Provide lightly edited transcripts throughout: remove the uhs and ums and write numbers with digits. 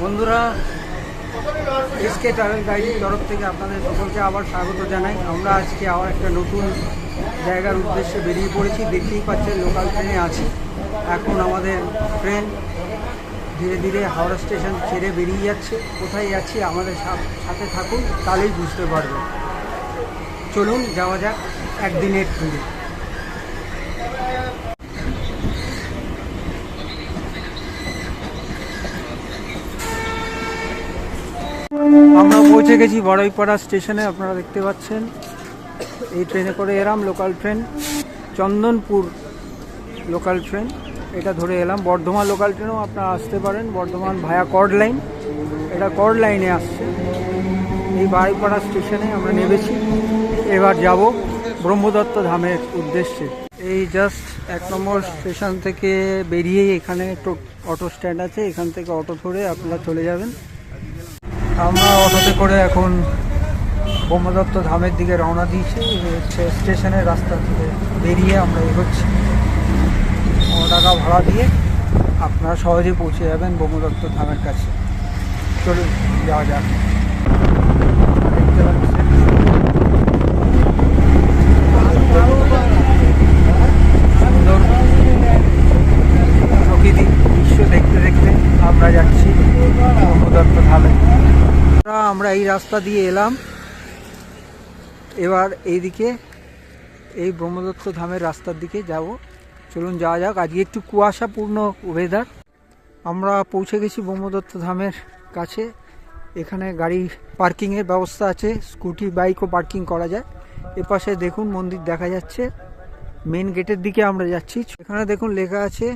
বন্ধুরা, SK travel গাইডের তরফ থেকে আপনাদের সকলকে আবার স্বাগত জানাই। আমরা আজকে আবার একটা নতুন জায়গার উদ্দেশ্যে বেরিয়ে পড়েছি। দেখতেই পাচ্ছেন লোকাল ট্রেনে আছি। এখন আমাদের ট্রেন ধীরে ধীরে হাওড়া স্টেশন ছেড়ে বেরিয়ে যাচ্ছে। কোথায় যাচ্ছি আমাদের সাথে থাকুন, তাহলেই বুঝতে পারবেন। চলুন যাওয়া যাক একদিনের ট্যুরে। আমরা পৌঁছে গেছি বড়াইপাড়া স্টেশনে। আপনারা দেখতে পাচ্ছেন এই ট্রেনে করে এলাম। Local train, Chandanpur local train, এটা ধরে এলাম। বর্ধমান লোকাল ট্রেনেও আপনারা আসতে পারেন, বর্ধমান ভায়া কর্ড লাইন, এটা কর্ড লাইনে আসছে। এই বড়াইপাড়া স্টেশনে আমরা নেমেছি। এবার যাব ব্রহ্মদত্ত ধামের উদ্দেশ্যে। এই জাস্ট 1 নম্বর স্টেশন থেকে বেরিয়েই এখানে অটো স্ট্যান্ড আছে, এখান থেকে অটো ধরে আপনারা চলে যাবেন। আমরা অটোতে করে এখন ব্রহ্মদত্ত ধামের দিকে রওনা দিয়েছি। হচ্ছে স্টেশনের রাস্তা থেকে বেরিয়ে আমরা এগোচ্ছি। 9 টাকা ভাড়া দিয়ে আপনারা সহজে পৌঁছে যাবেন ব্রহ্মদত্ত ধামের কাছে। চলুন যাওয়া যাক। দেখতে পাচ্ছেন সুন্দর প্রকৃতি দৃশ্য দেখতে দেখতে আমরা যাচ্ছি ব্রহ্মদত্ত ধামে। আমরা এই রাস্তা দিয়ে এলাম। এবার এইদিকে এই ব্রহ্মদত্ত ধামের রাস্তার দিকে যাব। চলুন যাওয়া যাক। আজকে একটু কুয়াশাপূর্ণ ওয়েদার। আমরা পৌঁছে গেছি ব্রহ্মদত্ত ধামের কাছে। এখানে গাড়ি পার্কিংয়ের ব্যবস্থা আছে, স্কুটি বাইকও পার্কিং করা যায়। এপাশে দেখুন মন্দির দেখা যাচ্ছে। মেন গেটের দিকে আমরা যাচ্ছি। এখানে দেখুন লেখা আছে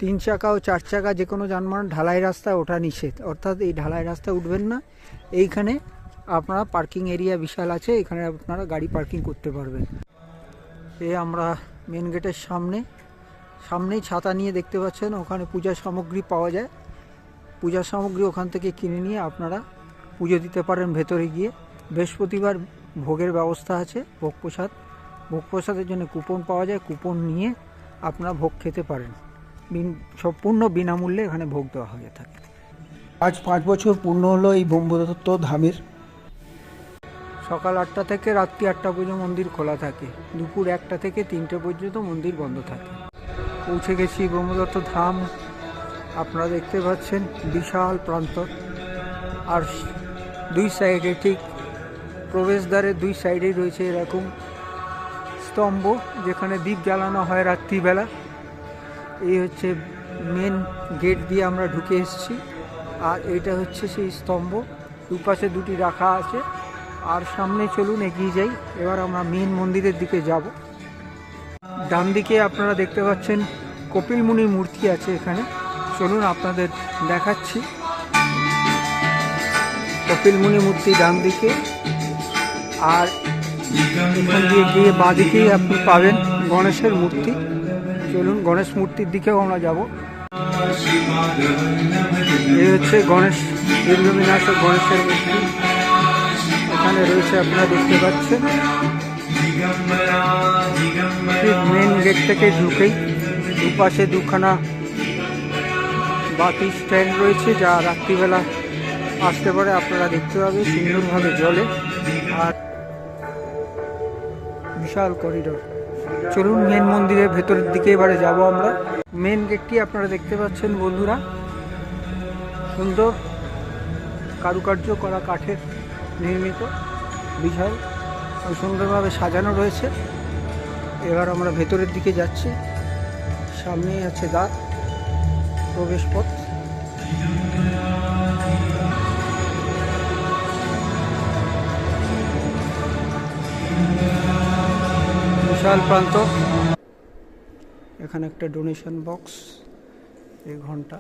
3 চাকা ও 4 চাকা যে কোনো যানবাহন ঢালাই রাস্তায় ওঠা নিষেধ, অর্থাৎ এই ঢালাই রাস্তায় উঠবেন না। এইখানে আপনারা পার্কিং এরিয়া বিশাল আছে, এখানে আপনারা গাড়ি পার্কিং করতে পারবেন। আমরা মেন গেটের সামনেই ছাতা নিয়ে দেখতে পাচ্ছেন, ওখানে পূজার সামগ্রী পাওয়া যায়। পূজার সামগ্রী ওখান থেকে কিনে নিয়ে আপনারা পুজো দিতে পারেন ভেতরে গিয়ে। বৃহস্পতিবার ভোগের ব্যবস্থা আছে, ভোগ প্রসাদের জন্য কুপন পাওয়া যায়। কুপন নিয়ে আপনারা ভোগ খেতে পারেন। সম্পূর্ণ বিনামূল্যে এখানে ভোগ দেওয়া হয়ে থাকে। আজ 5 বছর পূর্ণ হলো এই ব্রহ্মদত্ত ধামের। সকাল 8টা থেকে রাত্রি 8টা পর্যন্ত মন্দির খোলা থাকে। দুপুর 1টা থেকে 3টে পর্যন্ত মন্দির বন্ধ থাকে। পৌঁছে গেছি ব্রহ্মদত্ত ধাম। আপনারা দেখতে পাচ্ছেন বিশাল প্রান্তর। আর 2 সাইডে, ঠিক প্রবেশদ্বারের 2 সাইডেই রয়েছে এরকম স্তম্ভ, যেখানে দ্বীপ জ্বালানো হয় রাত্রিবেলা। এই হচ্ছে মেন গেট দিয়ে আমরা ঢুকে এসেছি। আর এইটা হচ্ছে সেই স্তম্ভ, দুপাশে 2টি রাখা আছে। আর সামনে চলুন এগিয়ে যাই। এবার আমরা মেন মন্দিরের দিকে যাব। ডান দিকে আপনারা দেখতে পাচ্ছেন কপিল মুনির মূর্তি আছে এখানে। চলুন আপনাদের দেখাচ্ছি। কপিল মুনি মূর্তি ডান দিকে। আর এখান দিয়ে গিয়ে বাঁ দিকেই আপনি পাবেন গণেশের মূর্তি। চলুন গণেশ মূর্তির দিকেও আমরা যাব। এই হচ্ছে গণেশ, দীর্ঘবিনাশক গণেশের মূর্তি এখানে রয়েছে, আপনারা দেখতে পাচ্ছেন। মেন গেট থেকে ঢুকেই দুপাশে 2খানা বাতি স্ট্যান্ড রয়েছে, যা রাত্রিবেলা আসতে পারে আপনারা দেখতে পাবেন সুন্দরভাবে জ্বলে। আর বিশাল করিডোর। চলুন মেন মন্দিরের ভেতরের দিকে এবারে যাব আমরা। মেন গেটটি আপনারা দেখতে পাচ্ছেন বন্ধুরা, সুন্দর কারুকার্য করা কাঠের নির্মিত, বিশাল সুন্দরভাবে সাজানো রয়েছে। এবার আমরা ভেতরের দিকে যাচ্ছি। সামনেই আছে দ্বার, প্রবেশ পথ। বিশাল প্রান্ত। এখানে একটা ডোনেশন বক্স, এই ঘন্টা।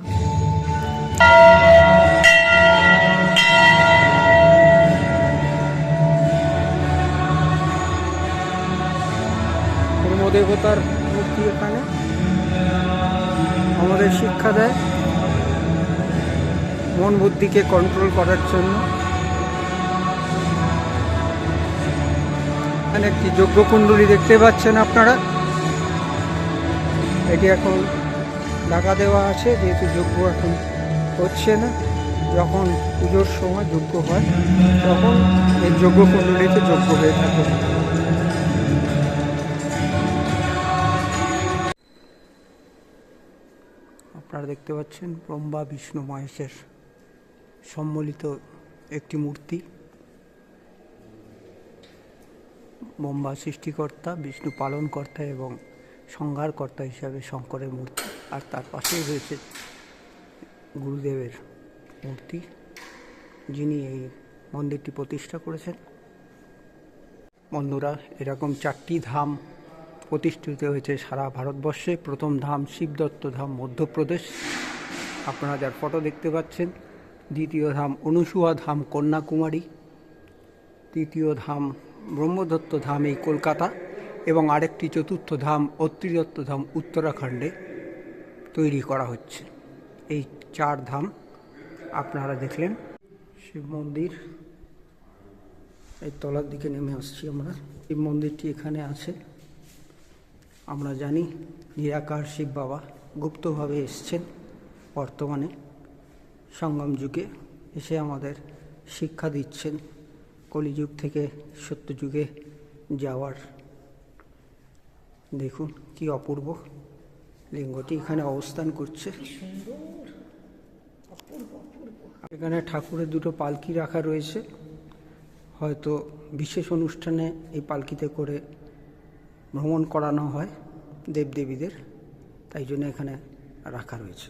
দেবতার মূর্তি এখানে আমাদের শিক্ষা দেয় মন বুদ্ধিকে কন্ট্রোল করার জন্য। এখানে একটি যজ্ঞকুণ্ডলী দেখতে পাচ্ছেন আপনারা। এটি এখন ঢাকা দেওয়া আছে, যেহেতু যজ্ঞ এখন হচ্ছে না। যখন পুজোর সময় যজ্ঞ হয় তখন এই যজ্ঞ কুণ্ডলীতে যজ্ঞ হয়ে থাকে। আপনারা দেখতে পাচ্ছেন ব্রহ্মা বিষ্ণু মহেশের সম্মিলিত একটি মূর্তি। ব্রহ্মা সৃষ্টিকর্তা, বিষ্ণু পালনকর্তা এবং সংহারকর্তা হিসাবে শঙ্করের মূর্তি, আর তার পাশেই রয়েছে গুরুদেবের মূর্তি, যিনি এই মন্দিরটি প্রতিষ্ঠা করেছেন। বন্ধুরা, এরকম 4টি ধাম প্রতিষ্ঠিত হয়েছে সারা ভারতবর্ষে। প্রথম ধাম শিবদত্ত ধাম, মধ্যপ্রদেশ, আপনারা যার ফটো দেখতে পাচ্ছেন। দ্বিতীয় ধাম অনুসুয়া ধাম, কন্যাকুমারী। তৃতীয় ধাম ব্রহ্মদত্ত ধাম, এই কলকাতা। এবং আরেকটি চতুর্থ ধাম অত্রিদত্ত ধাম উত্তরাখণ্ডে তৈরি করা হচ্ছে। এই 4 ধাম আপনারা দেখলেন। শিব মন্দির, এই তলার দিকে নেমে আসছি আমরা। শিব মন্দিরটি এখানে আছে। আমরা জানি নিরাকার শিব বাবা গুপ্তভাবে এসছেন, বর্তমানে সঙ্গম যুগে এসে আমাদের শিক্ষা দিচ্ছেন কলিযুগ থেকে সত্যযুগে যাওয়ার। দেখুন কি অপূর্ব লিঙ্গটি এখানে অবস্থান করছে। এখানে ঠাকুরের 2টো পালকি রাখা রয়েছে। হয়তো বিশেষ অনুষ্ঠানে এই পালকিতে করে ভ্রমণ করানো হয় দেবদেবীদের, তাই জন্য এখানে রাখা রয়েছে।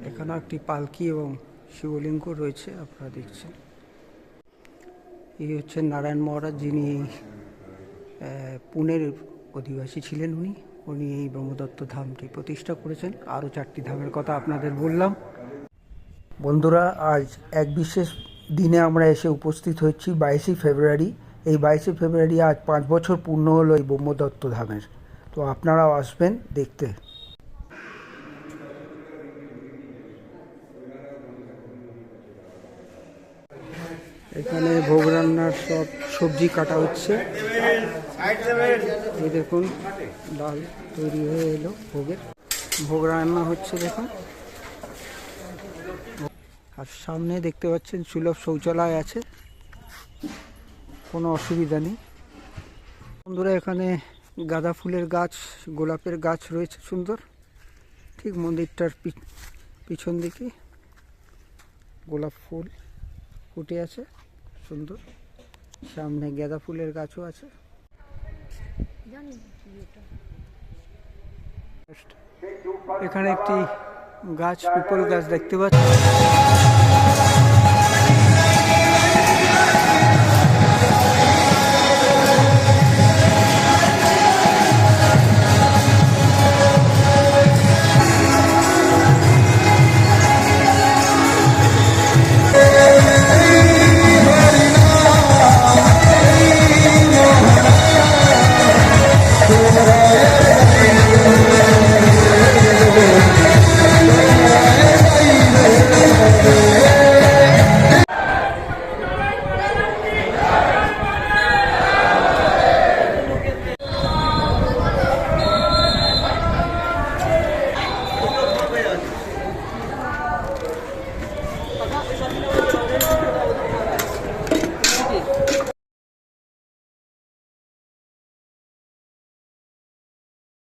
এখানে একটি পালকি এবং শিবলিঙ্গ রয়েছে, আপনারা দেখছেন। এই হচ্ছেন নারায়ণ মহারাজ, যিনি পুনের অধিবাসী ছিলেন। উনি এই ব্রহ্মদত্ত ধামটি প্রতিষ্ঠা করেছেন। আরও 4টি ধামের কথা আপনাদের বললাম। বন্ধুরা, আজ এক বিশেষ দিনে আমরা এসে উপস্থিত হচ্ছি, 22শে ফেব্রুয়ারি। এই 22শে ফেব্রুয়ারি আজ 5 বছর পূর্ণ হলো এই ব্রহ্মদত্ত ধামের। তো আপনারাও আসবেন দেখতে। এখানে ভোগ রান্নার সব সবজি কাটা হচ্ছে। এই দেখুন ডাল তৈরি হয়ে এলো, ভোগ রান্না হচ্ছে দেখুন। আর সামনে দেখতে পাচ্ছেন সুলভ শৌচালয় আছে, কোনো অসুবিধা নেই। বন্ধুরা, এখানে গাঁদা ফুলের গাছ, গোলাপের গাছ রয়েছে সুন্দর। ঠিক মন্দিরটার পিছন দিকে গোলাপ ফুল ফুটে আছে সুন্দর। সামনে গাঁদা ফুলের গাছও আছে। এখানে একটি গাছ, পিপল গাছ দেখতে পাচ্ছি।